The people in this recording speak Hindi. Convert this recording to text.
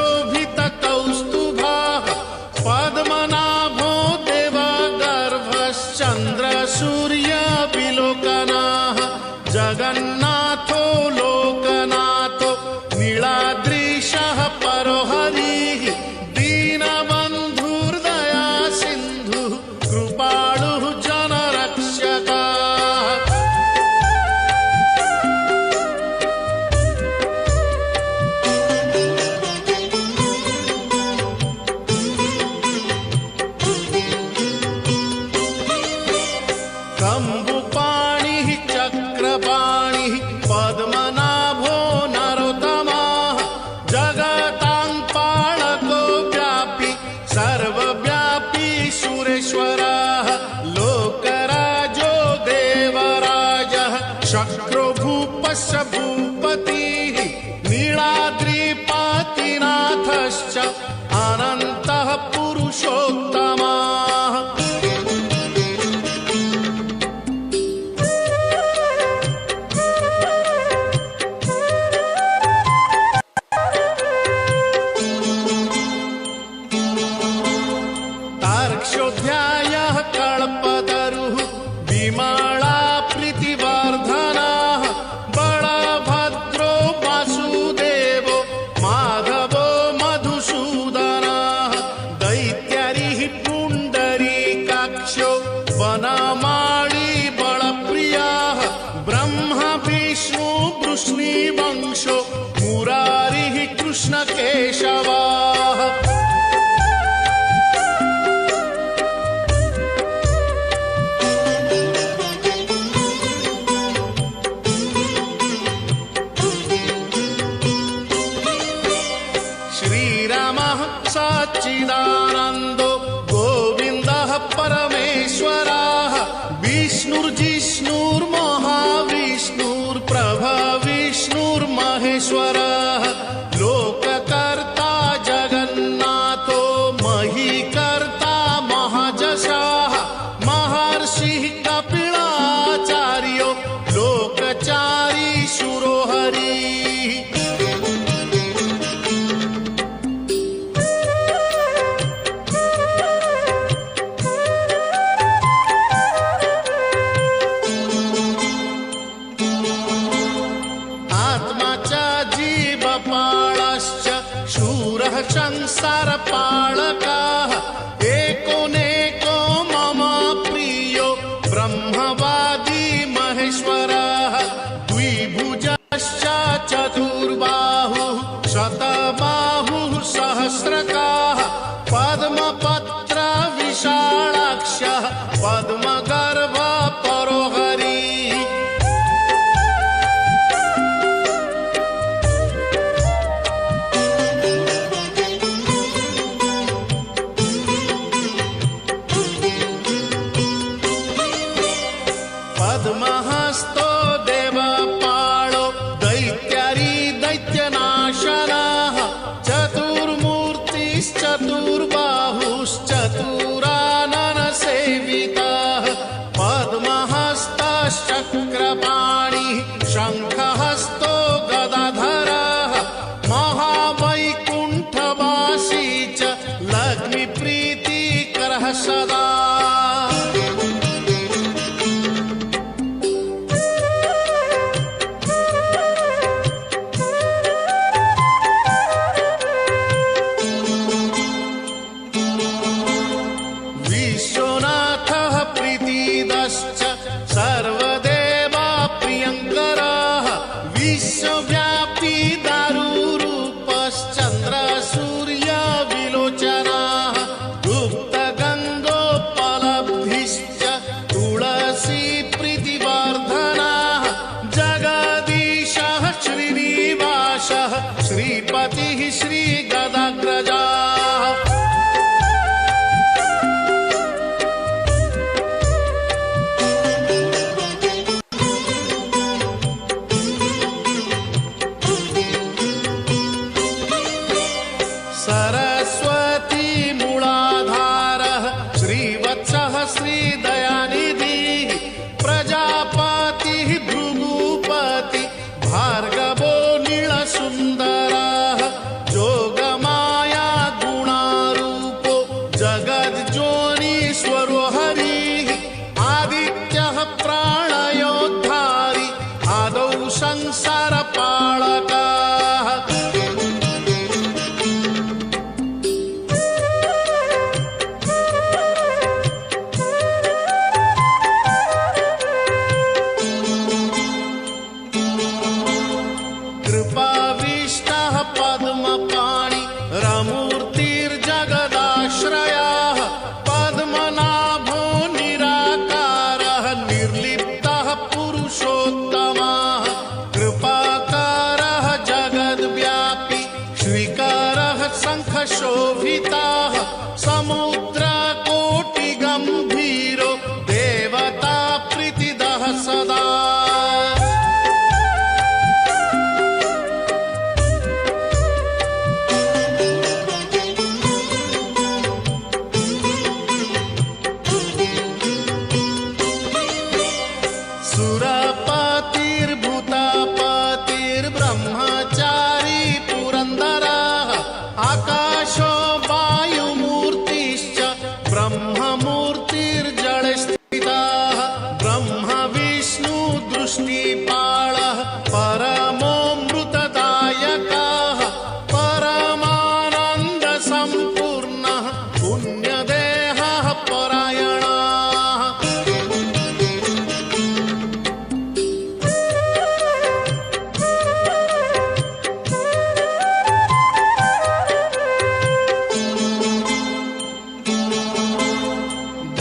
शोभित कौस्तुभः पद्मनाभो देवगर्भश्चन्द्र सूर्य विलोकनः जगन्नाथो लोकनाथो नीलाद्रीशः परो हरिः दीनबन्धुर्दया सिन्धुः कृपालुः जनरक्षकः कम्बुपाणिः चक्रपाणिः पद्मनाभो नरोत्तमः जगतां पालको व्यापी सर्वव्यापी सुरेश्वरः लोकराजो देवराजः शक्रो भूपस्य भूपतिः नीलाद्रिपतिनाथश्च अनन्तः पुरुषोत्तमः तार्क्ष्योऽध्यायः कल्पतरुः विमला प्रीतिवर्धनः बलभद्रो वासुदेवो माधवो मधुसूदनः दैत्यारिः पुण्डरीकाक्षो वनमाली बलप्रियः ब्रह्मा विष्णु वृष्णिवंशो मुरारिः कृष्णकेशवः श्रीरामः सच्चिदानन्दो गोविन्दः परमेश्वरः विष्णुर्जिष्णुर्महाविष्णुर्प्रभविष्णुर्महेश्वरः लोककर्ता जगन्नाथो महीकर्ता महाजशः महर्षिः कपिलाचार्यो लोकचारी शुरोहरिः आत्मा च जीवपालश्च शूरः संसारपालकः एकोनेको मम प्रियो ब्रह्मवादी महेश्वरः द्विभुजश्च चतुर्बाहुः शतबाहुः सहस्रकः पद्मपत्र विशालाक्षः पद्मगर्भ परो हरिः पद्महस्तो देवपालो दैत्यारी दैत्यनाशनः चतुर्मूर्तिश्चतुर्बाहुश्चतुराननसेवितः पद्महस्तश्चक्रपाणिः शङ्खहस्तो गदाधरः महावैकुण्ठवासी च लक्ष्मीप्रीतिकरः सदा विश्वनाथः प्रीतिदश्च सर्वदेवा प्रियङ्करः विश्वव्यापी दारुरूपश्चन्द्र सूर्य विलोचनः गुप्तगङ्गोपलब्धिश्च तुलसी प्रीतिवर्धनः जगदीशः श्रीनिवासः श्रीपतिः श्रीगदाग्रजः सरस्वती मूलाधारः श्रीवत्सः श्रीदयानिधिः प्रजापतिः भृगुपति भार्गवो नीलसुन्दरः जोगमा शोभिताः समुद्र